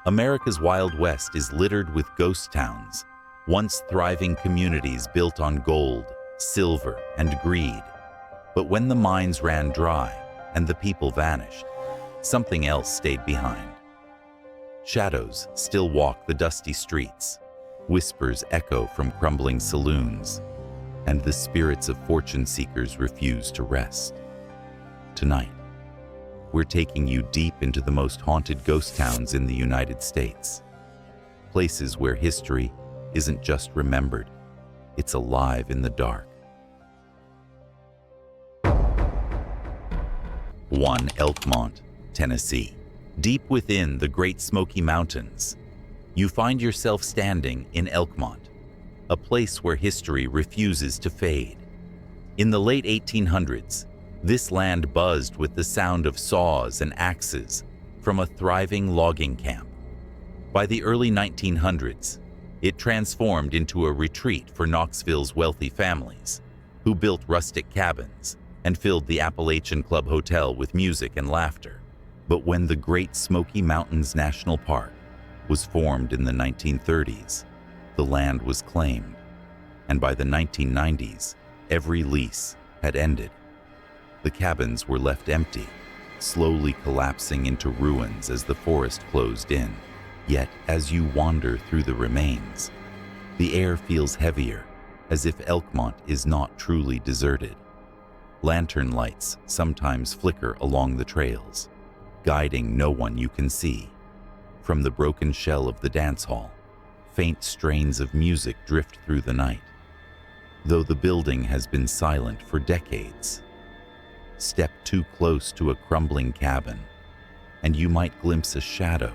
America's Wild West is littered with ghost towns, once thriving communities built on gold, silver, and greed. But when the mines ran dry and the people vanished, something else stayed behind. Shadows still walk the dusty streets, whispers echo from crumbling saloons, and the spirits of fortune seekers refuse to rest. Tonight, we're taking you deep into the most haunted ghost towns in the United States. Places where history isn't just remembered, it's alive in the dark. 1. Elkmont, Tennessee. Deep within the Great Smoky Mountains, you find yourself standing in Elkmont, a place where history refuses to fade. In the late 1800s, this land buzzed with the sound of saws and axes from a thriving logging camp. By the early 1900s, it transformed into a retreat for Knoxville's wealthy families, who built rustic cabins and filled the Appalachian Club Hotel with music and laughter. But when the Great Smoky Mountains National Park was formed in the 1930s, the land was claimed, and by the 1990s, every lease had ended. The cabins were left empty, slowly collapsing into ruins as the forest closed in. Yet, as you wander through the remains, the air feels heavier, as if Elkmont is not truly deserted. Lantern lights sometimes flicker along the trails, guiding no one you can see. From the broken shell of the dance hall, faint strains of music drift through the night, though the building has been silent for decades. Step too close to a crumbling cabin, and you might glimpse a shadow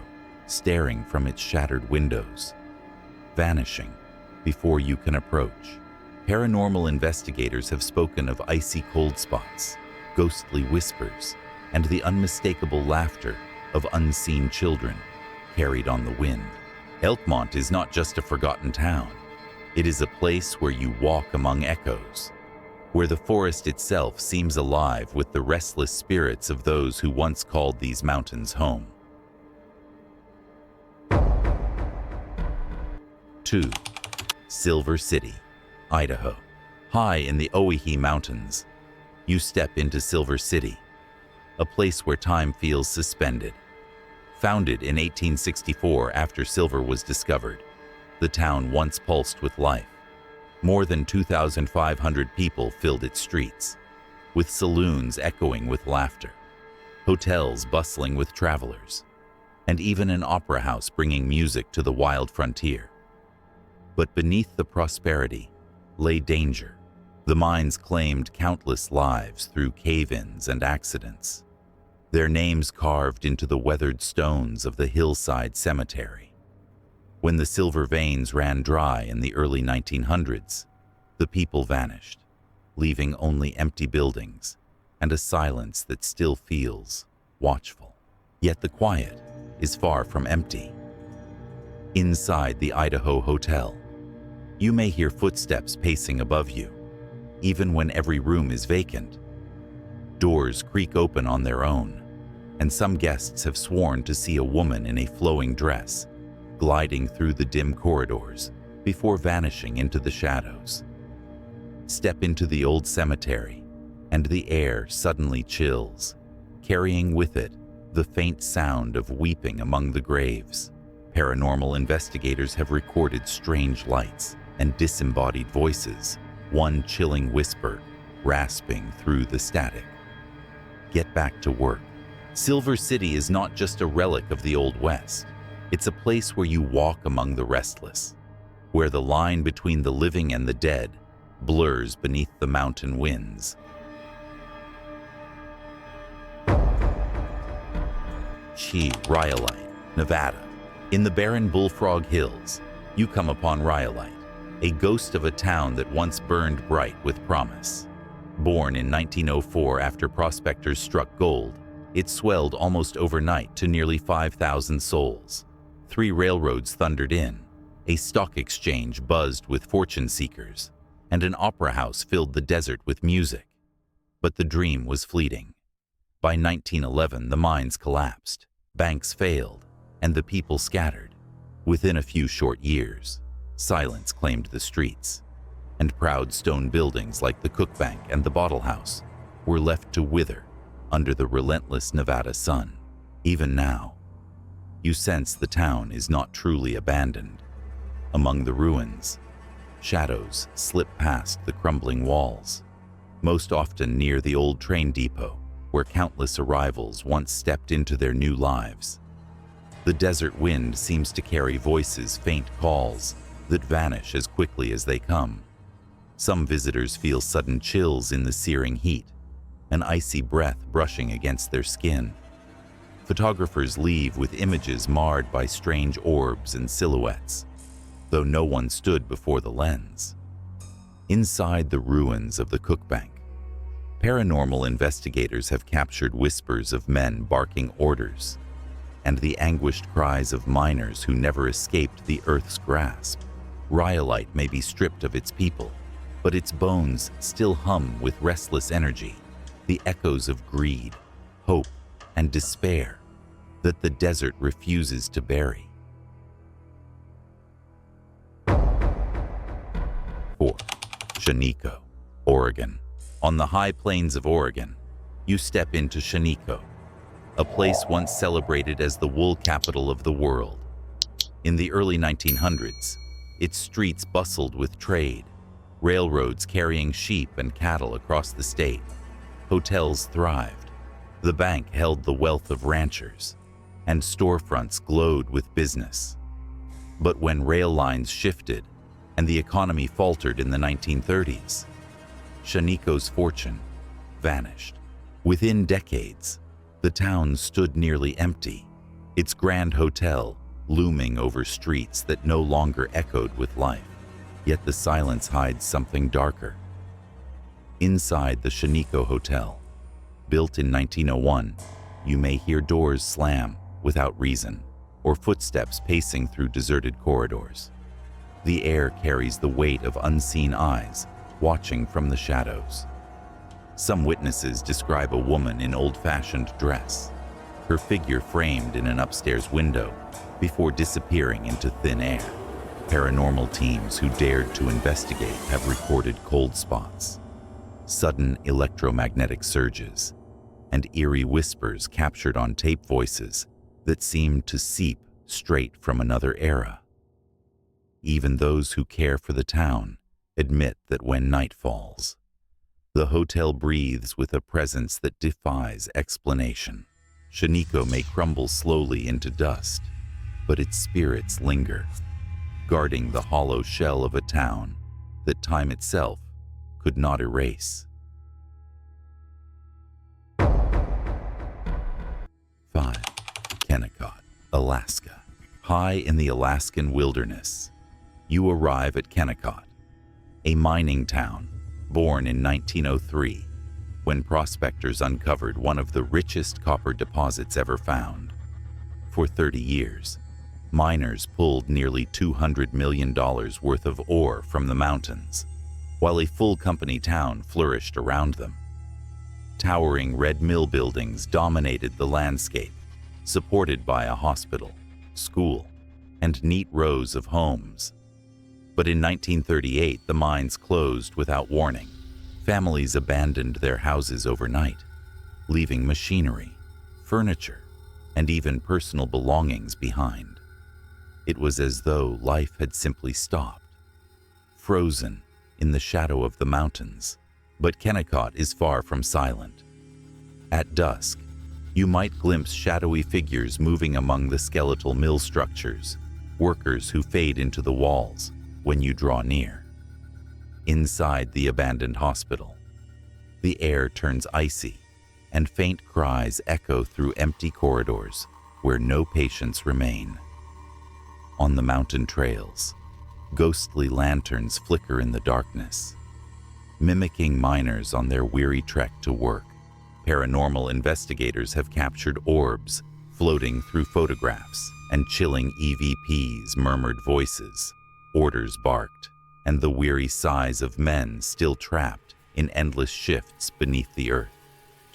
staring from its shattered windows, vanishing before you can approach. Paranormal investigators have spoken of icy cold spots, ghostly whispers, and the unmistakable laughter of unseen children carried on the wind. Elkmont is not just a forgotten town. It is a place where you walk among echoes, where the forest itself seems alive with the restless spirits of those who once called these mountains home. 2. Silver City, Idaho. High in the Owyhee Mountains, you step into Silver City, a place where time feels suspended. Founded in 1864 after silver was discovered, the town once pulsed with life. More than 2,500 people filled its streets, with saloons echoing with laughter, hotels bustling with travelers, and even an opera house bringing music to the wild frontier. But beneath the prosperity lay danger. The mines claimed countless lives through cave-ins and accidents, their names carved into the weathered stones of the hillside cemetery. When the silver veins ran dry in the early 1900s, the people vanished, leaving only empty buildings and a silence that still feels watchful. Yet the quiet is far from empty. Inside the Idaho Hotel, you may hear footsteps pacing above you, even when every room is vacant. Doors creak open on their own, and some guests have sworn to see a woman in a flowing dress gliding through the dim corridors before vanishing into the shadows. Step into the old cemetery, and the air suddenly chills, carrying with it the faint sound of weeping among the graves. Paranormal investigators have recorded strange lights and disembodied voices, one chilling whisper rasping through the static. Get back to work. Silver City is not just a relic of the Old West. It's a place where you walk among the restless, where the line between the living and the dead blurs beneath the mountain winds. Rhyolite, Nevada. In the barren Bullfrog Hills, you come upon Rhyolite, a ghost of a town that once burned bright with promise. Born in 1904 after prospectors struck gold, it swelled almost overnight to nearly 5,000 souls. 3 railroads thundered in, a stock exchange buzzed with fortune seekers, and an opera house filled the desert with music. But the dream was fleeting. By 1911, the mines collapsed, banks failed, and the people scattered. Within a few short years, silence claimed the streets, and proud stone buildings like the Cook Bank and the Bottle House were left to wither under the relentless Nevada sun. Even now, you sense the town is not truly abandoned. Among the ruins, shadows slip past the crumbling walls, most often near the old train depot where countless arrivals once stepped into their new lives. The desert wind seems to carry voices, faint calls that vanish as quickly as they come. Some visitors feel sudden chills in the searing heat, an icy breath brushing against their skin. Photographers leave with images marred by strange orbs and silhouettes, though no one stood before the lens. Inside the ruins of the Cook Bank, paranormal investigators have captured whispers of men barking orders and the anguished cries of miners who never escaped the Earth's grasp. Rhyolite may be stripped of its people, but its bones still hum with restless energy, the echoes of greed, hope, and despair that the desert refuses to bury. 4. Shaniko, Oregon. On the high plains of Oregon, you step into Shaniko, a place once celebrated as the wool capital of the world. In the early 1900s, its streets bustled with trade, railroads carrying sheep and cattle across the state. Hotels thrived, the bank held the wealth of ranchers, and storefronts glowed with business. But when rail lines shifted and the economy faltered in the 1930s, Shaniko's fortune vanished. Within decades, the town stood nearly empty, its grand hotel looming over streets that no longer echoed with life. Yet the silence hides something darker. Inside the Shaniko Hotel, built in 1901, you may hear doors slam without reason or footsteps pacing through deserted corridors. The air carries the weight of unseen eyes watching from the shadows. Some witnesses describe a woman in old-fashioned dress, her figure framed in an upstairs window before disappearing into thin air. Paranormal teams who dared to investigate have recorded cold spots, sudden electromagnetic surges, and eerie whispers captured on tape voices that seemed to seep straight from another era. Even those who care for the town admit that when night falls, the hotel breathes with a presence that defies explanation. Shaniko may crumble slowly into dust, but its spirits linger, guarding the hollow shell of a town that time itself could not erase. 5. Kennecott, Alaska. High in the Alaskan wilderness, you arrive at Kennecott, a mining town born in 1903, when prospectors uncovered one of the richest copper deposits ever found. For 30 years, miners pulled nearly $200 million worth of ore from the mountains, while a full company town flourished around them. Towering red mill buildings dominated the landscape, supported by a hospital, school, and neat rows of homes. But in 1938, the mines closed without warning. Families abandoned their houses overnight, leaving machinery, furniture, and even personal belongings behind. It was as though life had simply stopped, frozen in the shadow of the mountains. But Kennecott is far from silent. At dusk, you might glimpse shadowy figures moving among the skeletal mill structures, workers who fade into the walls when you draw near. Inside the abandoned hospital, the air turns icy, and faint cries echo through empty corridors where no patients remain. On the mountain trails, ghostly lanterns flicker in the darkness, mimicking miners on their weary trek to work. Paranormal investigators have captured orbs floating through photographs, and chilling EVPs murmured voices, orders barked, and the weary sighs of men still trapped in endless shifts beneath the earth.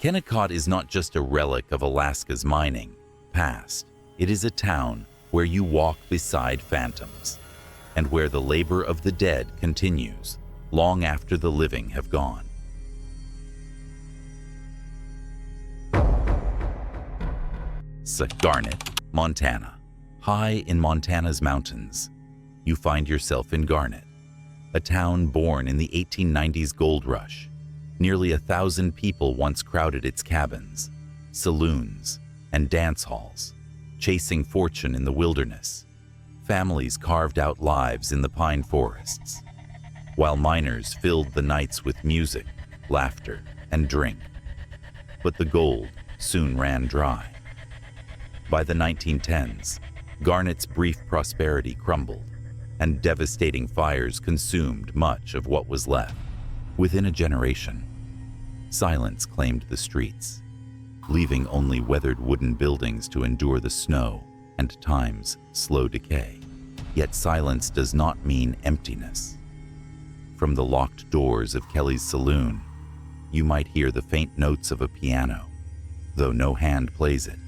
Kennecott is not just a relic of Alaska's mining past. It is a town where you walk beside phantoms, and where the labor of the dead continues long after the living have gone. Garnet, Montana. High in Montana's mountains, you find yourself in Garnet, a town born in the 1890s gold rush. Nearly 1,000 people once crowded its cabins, saloons, and dance halls, chasing fortune in the wilderness. Families carved out lives in the pine forests, while miners filled the nights with music, laughter, and drink. But the gold soon ran dry. By the 1910s, Garnet's brief prosperity crumbled, and devastating fires consumed much of what was left. Within a generation, silence claimed the streets, leaving only weathered wooden buildings to endure the snow and time's slow decay. Yet silence does not mean emptiness. From the locked doors of Kelly's saloon, you might hear the faint notes of a piano, though no hand plays it.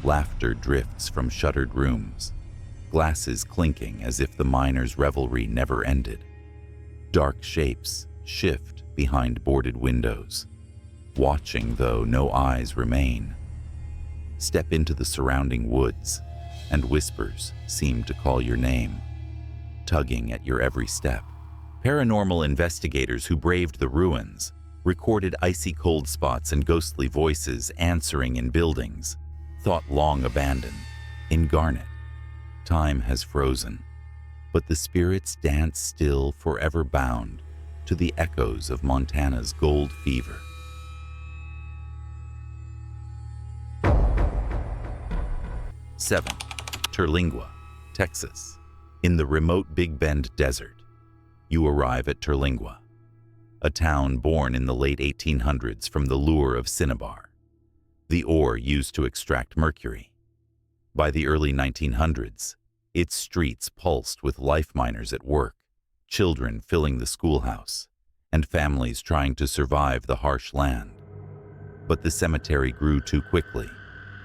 Laughter drifts from shuttered rooms, glasses clinking as if the miners' revelry never ended. Dark shapes shift behind boarded windows, watching though no eyes remain. Step into the surrounding woods, and whispers seem to call your name, tugging at your every step. Paranormal investigators who braved the ruins recorded icy cold spots and ghostly voices answering in buildings thought long abandoned. In Garnet, time has frozen, but the spirits dance still, forever bound to the echoes of Montana's gold fever. Seven, Terlingua, Texas. In the remote Big Bend Desert, you arrive at Terlingua, a town born in the late 1800s from the lure of cinnabar, the ore used to extract mercury. By the early 1900s, its streets pulsed with life miners at work, children filling the schoolhouse, and families trying to survive the harsh land. But the cemetery grew too quickly,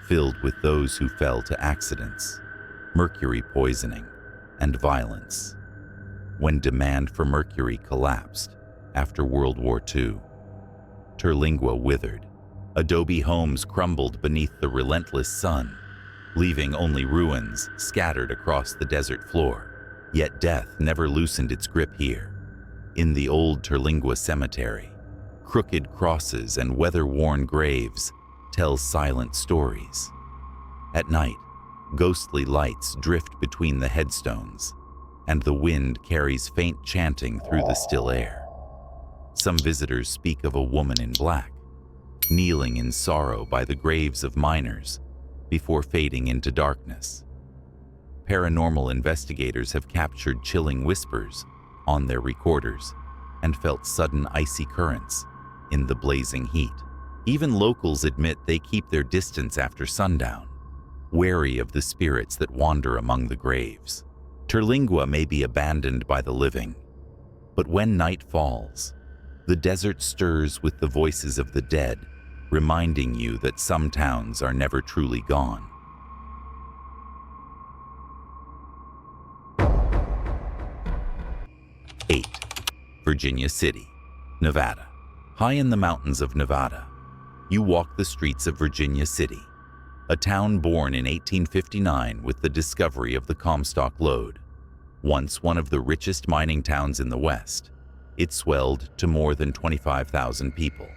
filled with those who fell to accidents, mercury poisoning, and violence. When demand for mercury collapsed after World War II, Terlingua withered. Adobe homes crumbled beneath the relentless sun, leaving only ruins scattered across the desert floor. Yet death never loosened its grip here. In the old Terlingua cemetery, crooked crosses and weather-worn graves tell silent stories. At night, ghostly lights drift between the headstones, and the wind carries faint chanting through the still air. Some visitors speak of a woman in black, kneeling in sorrow by the graves of miners before fading into darkness. Paranormal investigators have captured chilling whispers on their recorders and felt sudden icy currents in the blazing heat. Even locals admit they keep their distance after sundown, wary of the spirits that wander among the graves. Terlingua may be abandoned by the living, but when night falls, the desert stirs with the voices of the dead, reminding you that some towns are never truly gone. Eight, Virginia City, Nevada. High in the mountains of Nevada, you walk the streets of Virginia City, a town born in 1859 with the discovery of the Comstock lode. Once one of the richest mining towns in the West, it swelled to more than 25,000 people.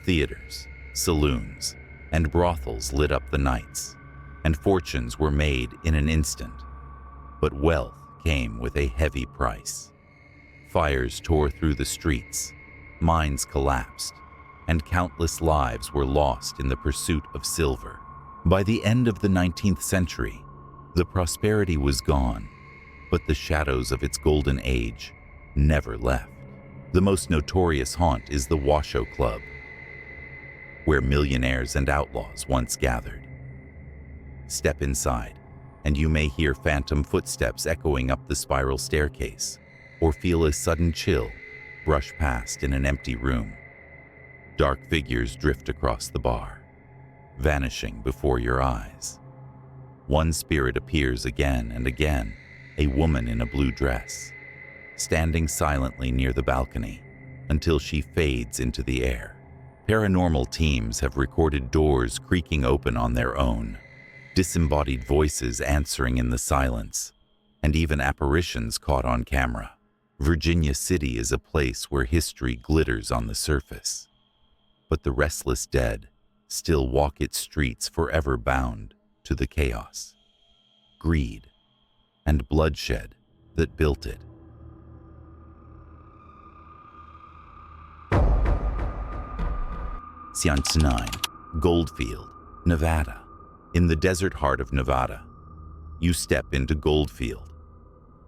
Theaters, saloons, and brothels lit up the nights, and fortunes were made in an instant. But wealth came with a heavy price. Fires tore through the streets, mines collapsed, and countless lives were lost in the pursuit of silver. By the end of the 19th century, the prosperity was gone, but the shadows of its golden age never left. The most notorious haunt is the Washoe Club, where millionaires and outlaws once gathered. Step inside, and you may hear phantom footsteps echoing up the spiral staircase, or feel a sudden chill brush past in an empty room. Dark figures drift across the bar, vanishing before your eyes. One spirit appears again and again, a woman in a blue dress, standing silently near the balcony until she fades into the air. Paranormal teams have recorded doors creaking open on their own, disembodied voices answering in the silence, and even apparitions caught on camera. Virginia City is a place where history glitters on the surface, but the restless dead still walk its streets forever bound to the chaos, greed, and bloodshed that built it. Centralia, Goldfield, Nevada. In the desert heart of Nevada, you step into Goldfield,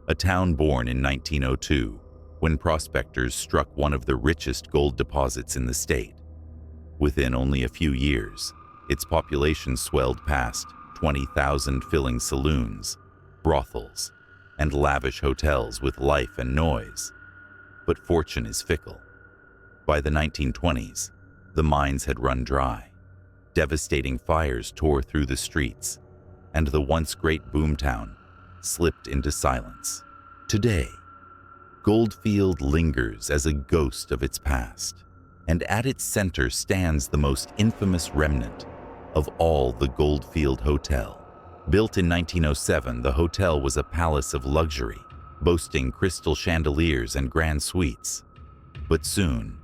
a town born in 1902 when prospectors struck one of the richest gold deposits in the state. Within only a few years, its population swelled past 20,000, filling saloons, brothels, and lavish hotels with life and noise. But fortune is fickle. By the 1920s, the mines had run dry. Devastating fires tore through the streets, and the once great boomtown slipped into silence. Today, Goldfield lingers as a ghost of its past, and at its center stands the most infamous remnant of all, the Goldfield Hotel. Built in 1907, the hotel was a palace of luxury, boasting crystal chandeliers and grand suites. But soon,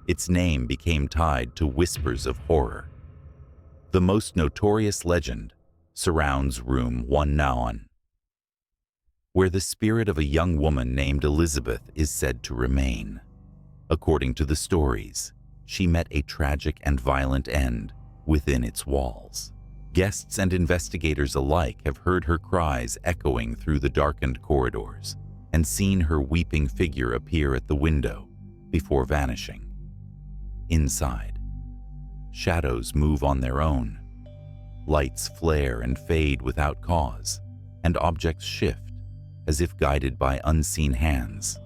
its name became tied to whispers of horror. The most notorious legend surrounds Room 191, where the spirit of a young woman named Elizabeth is said to remain. According to the stories, she met a tragic and violent end within its walls. Guests and investigators alike have heard her cries echoing through the darkened corridors and seen her weeping figure appear at the window before vanishing. Inside, shadows move on their own. Lights flare and fade without cause, and objects shift as if guided by unseen hands.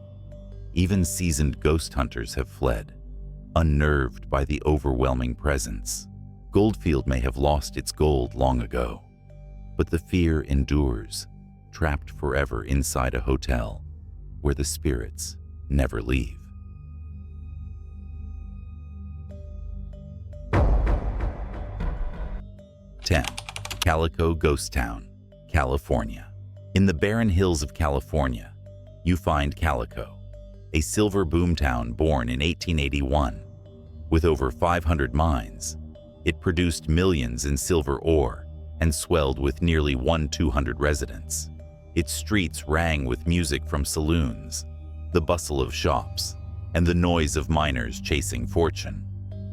Even seasoned ghost hunters have fled, unnerved by the overwhelming presence. Goldfield may have lost its gold long ago, but the fear endures, trapped forever inside a hotel where the spirits never leave. Calico Ghost Town, California. In the barren hills of California, you find Calico, a silver boomtown born in 1881. With over 500 mines, it produced millions in silver ore and swelled with nearly 1,200 residents. Its streets rang with music from saloons, the bustle of shops, and the noise of miners chasing fortune.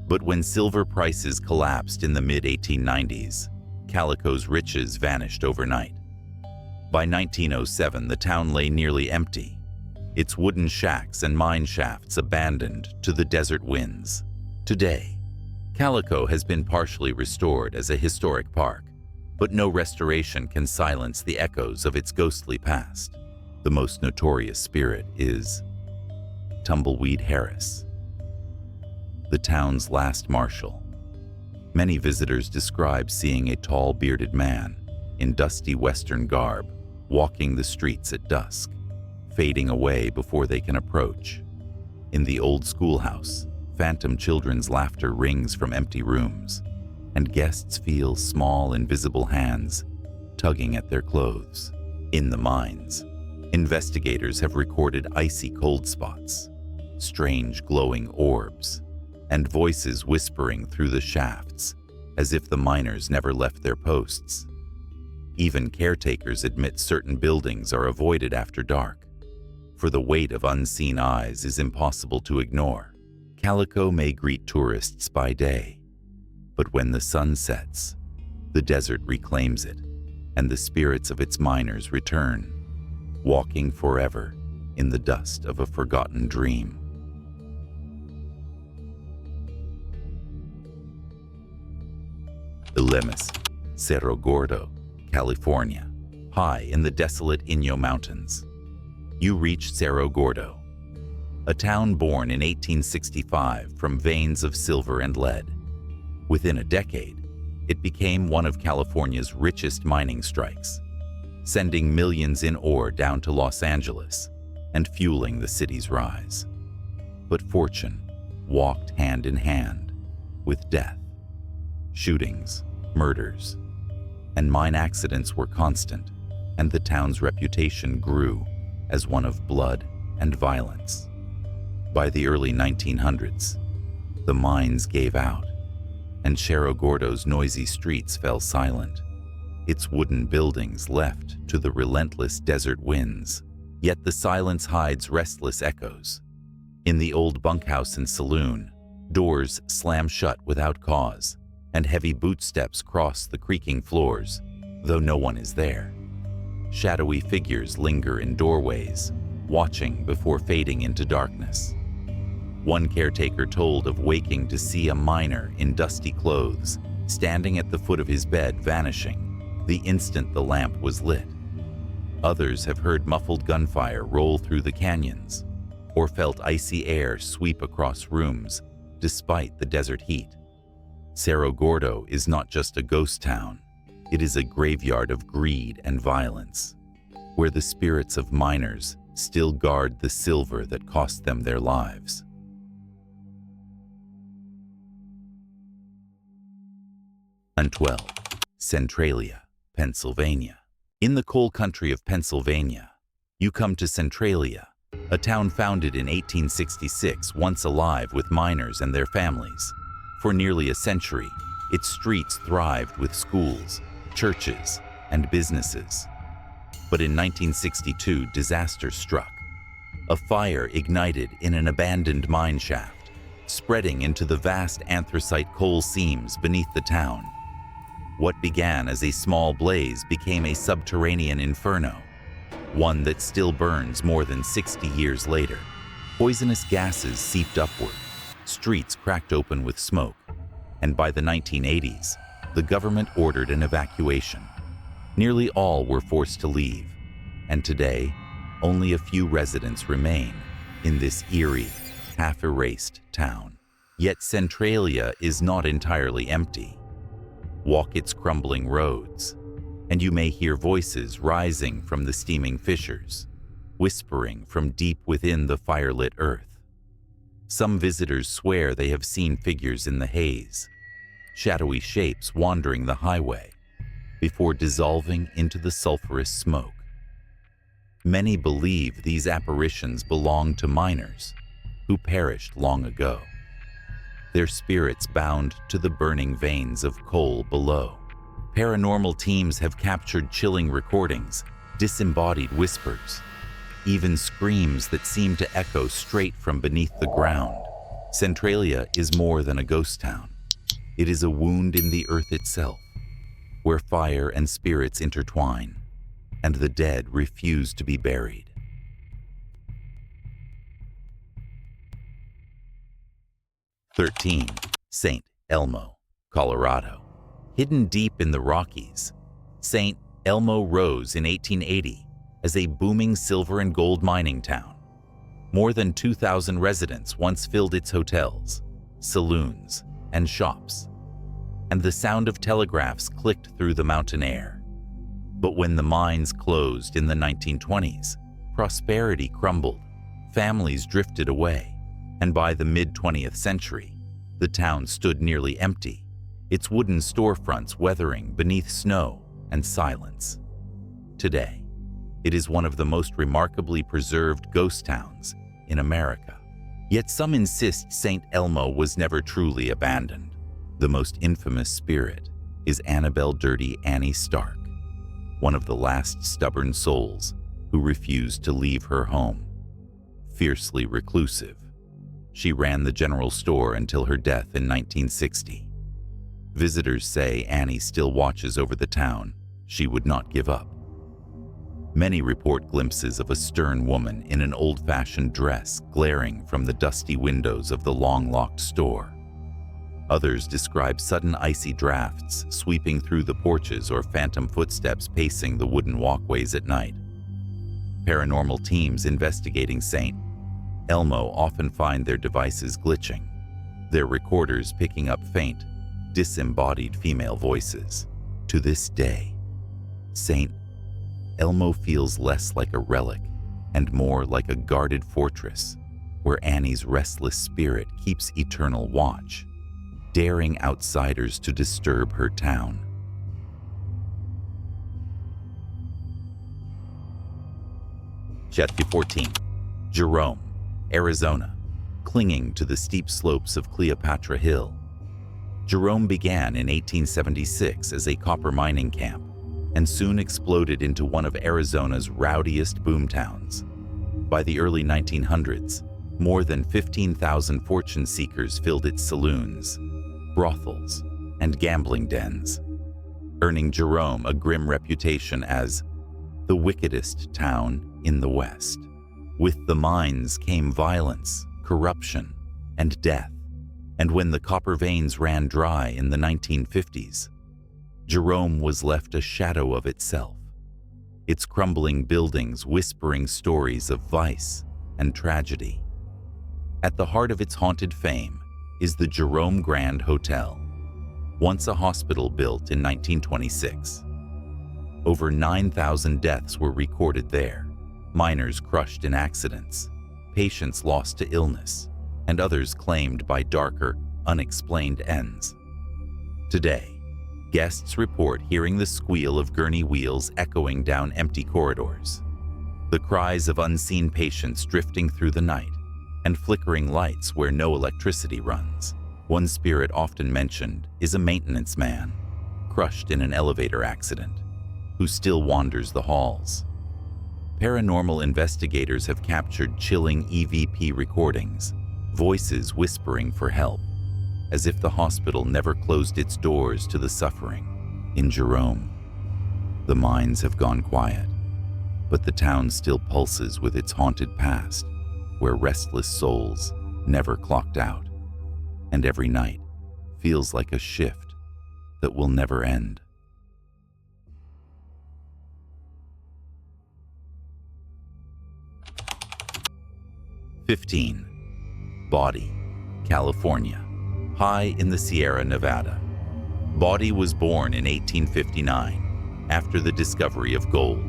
But when silver prices collapsed in the mid-1890s, Calico's riches vanished overnight. By 1907, the town lay nearly empty, its wooden shacks and mine shafts abandoned to the desert winds. Today, Calico has been partially restored as a historic park, but no restoration can silence the echoes of its ghostly past. The most notorious spirit is Tumbleweed Harris, the town's last marshal. Many visitors describe seeing a tall, bearded man in dusty Western garb walking the streets at dusk, fading away before they can approach. In the old schoolhouse, phantom children's laughter rings from empty rooms, and guests feel small, invisible hands tugging at their clothes. In the mines, investigators have recorded icy cold spots, strange glowing orbs, and voices whispering through the shafts as if the miners never left their posts. Even caretakers admit certain buildings are avoided after dark, for the weight of unseen eyes is impossible to ignore. Calico may greet tourists by day, but when the sun sets, the desert reclaims it, and the spirits of its miners return, walking forever in the dust of a forgotten dream. Elkmont, Cerro Gordo, California. High in the desolate Inyo Mountains, you reach Cerro Gordo, a town born in 1865 from veins of silver and lead. Within a decade, it became one of California's richest mining strikes, sending millions in ore down to Los Angeles and fueling the city's rise. But fortune walked hand in hand with death. Shootings, murders, and mine accidents were constant, and the town's reputation grew as one of blood and violence. By the early 1900s, the mines gave out, and Cerro Gordo's noisy streets fell silent, its wooden buildings left to the relentless desert winds. Yet the silence hides restless echoes. In the old bunkhouse and saloon, doors slam shut without cause, and heavy bootsteps cross the creaking floors, though no one is there. Shadowy figures linger in doorways, watching before fading into darkness. One caretaker told of waking to see a miner in dusty clothes, standing at the foot of his bed, vanishing the instant the lamp was lit. Others have heard muffled gunfire roll through the canyons, or felt icy air sweep across rooms despite the desert heat. Cerro Gordo is not just a ghost town, it is a graveyard of greed and violence, where the spirits of miners still guard the silver that cost them their lives. And 12. Centralia, Pennsylvania. In the coal country of Pennsylvania, you come to Centralia, a town founded in 1866, once alive with miners and their families. For nearly a century, its streets thrived with schools, churches, and businesses. But in 1962, disaster struck. A fire ignited in an abandoned mine shaft, spreading into the vast anthracite coal seams beneath the town. What began as a small blaze became a subterranean inferno, one that still burns more than 60 years later. Poisonous gases seeped upward, streets cracked open with smoke, and by the 1980s, the government ordered an evacuation. Nearly all were forced to leave, and today, only a few residents remain in this eerie, half-erased town. Yet Centralia is not entirely empty. Walk its crumbling roads, and you may hear voices rising from the steaming fissures, whispering from deep within the firelit earth. Some visitors swear they have seen figures in the haze, shadowy shapes wandering the highway, before dissolving into the sulfurous smoke. Many believe these apparitions belong to miners who perished long ago, their spirits bound to the burning veins of coal below. Paranormal teams have captured chilling recordings, disembodied whispers, even screams that seem to echo straight from beneath the ground. Centralia is more than a ghost town. It is a wound in the earth itself, where fire and spirits intertwine, and the dead refuse to be buried. St. Elmo, Colorado. Hidden deep in the Rockies, St. Elmo rose in 1880 as a booming silver and gold mining town. More than 2,000 residents once filled its hotels, saloons, and shops, and the sound of telegraphs clicked through the mountain air. But when the mines closed in the 1920s, prosperity crumbled, families drifted away, and by the mid-20th century, the town stood nearly empty, its wooden storefronts weathering beneath snow and silence. Today, it is one of the most remarkably preserved ghost towns in America. Yet some insist St. Elmo was never truly abandoned. The most infamous spirit is Annabelle Dirty Annie Stark, one of the last stubborn souls who refused to leave her home. Fiercely reclusive, she ran the general store until her death in 1960. Visitors say Annie still watches over the town. She would not give up. Many report glimpses of a stern woman in an old-fashioned dress glaring from the dusty windows of the long-locked store. Others describe sudden icy drafts sweeping through the porches or phantom footsteps pacing the wooden walkways at night. Paranormal teams investigating St. Elmo often find their devices glitching, their recorders picking up faint, disembodied female voices. To this day, St. Elmo feels less like a relic and more like a guarded fortress where Annie's restless spirit keeps eternal watch, daring outsiders to disturb her town. Chapter 14. Jerome, Arizona, clinging to the steep slopes of Cleopatra Hill. Jerome began in 1876 as a copper mining camp and soon exploded into one of Arizona's rowdiest boomtowns. By the early 1900s, more than 15,000 fortune seekers filled its saloons, brothels, and gambling dens, earning Jerome a grim reputation as the wickedest town in the West. With the mines came violence, corruption, and death, and when the copper veins ran dry in the 1950s, Jerome was left a shadow of itself, its crumbling buildings whispering stories of vice and tragedy. At the heart of its haunted fame is the Jerome Grand Hotel, once a hospital built in 1926. Over 9,000 deaths were recorded there, miners crushed in accidents, patients lost to illness, and others claimed by darker, unexplained ends. Today, guests report hearing the squeal of gurney wheels echoing down empty corridors, the cries of unseen patients drifting through the night, and flickering lights where no electricity runs. One spirit often mentioned is a maintenance man, crushed in an elevator accident, who still wanders the halls. Paranormal investigators have captured chilling EVP recordings, voices whispering for help, as if the hospital never closed its doors to the suffering. In Jerome, the mines have gone quiet, but the town still pulses with its haunted past, where restless souls never clocked out, and every night feels like a shift that will never end. Bodie, California, high in the Sierra Nevada. Bodie was born in 1859 after the discovery of gold.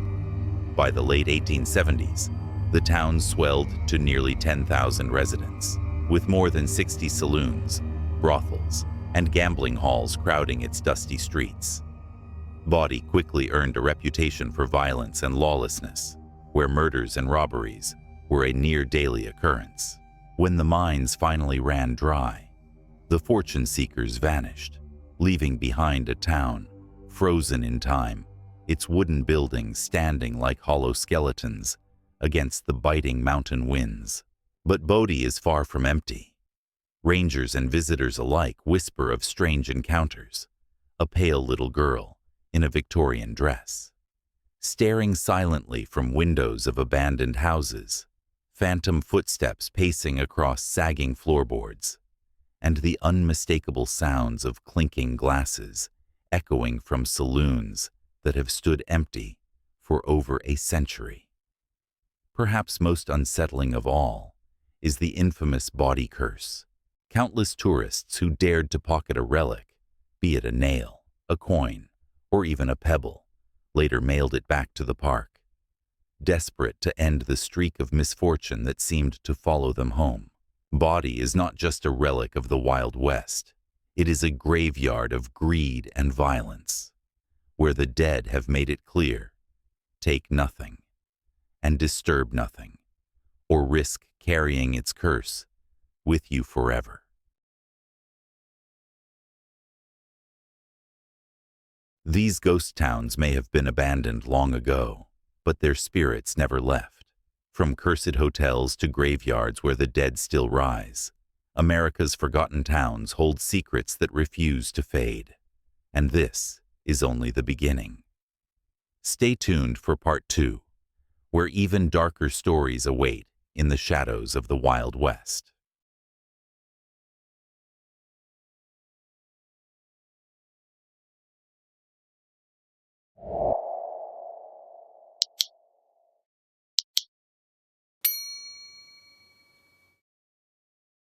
By the late 1870s, the town swelled to nearly 10,000 residents, with more than 60 saloons, brothels, and gambling halls crowding its dusty streets. Bodie quickly earned a reputation for violence and lawlessness, where murders and robberies were a near-daily occurrence. When the mines finally ran dry, the fortune seekers vanished, leaving behind a town frozen in time, its wooden buildings standing like hollow skeletons against the biting mountain winds. But Bodie is far from empty. Rangers and visitors alike whisper of strange encounters. A pale little girl in a Victorian dress, staring silently from windows of abandoned houses, phantom footsteps pacing across sagging floorboards, and the unmistakable sounds of clinking glasses echoing from saloons that have stood empty for over a century. Perhaps most unsettling of all is the infamous Bodie curse. Countless tourists who dared to pocket a relic, be it a nail, a coin, or even a pebble, later mailed it back to the park, desperate to end the streak of misfortune that seemed to follow them home. Bodie is not just a relic of the Wild West. It is a graveyard of greed and violence, where the dead have made it clear, take nothing and disturb nothing, or risk carrying its curse with you forever. These ghost towns may have been abandoned long ago, but their spirits never left. From cursed hotels to graveyards where the dead still rise, America's forgotten towns hold secrets that refuse to fade. And this is only the beginning. Stay tuned for part 2, where even darker stories await in the shadows of the Wild West.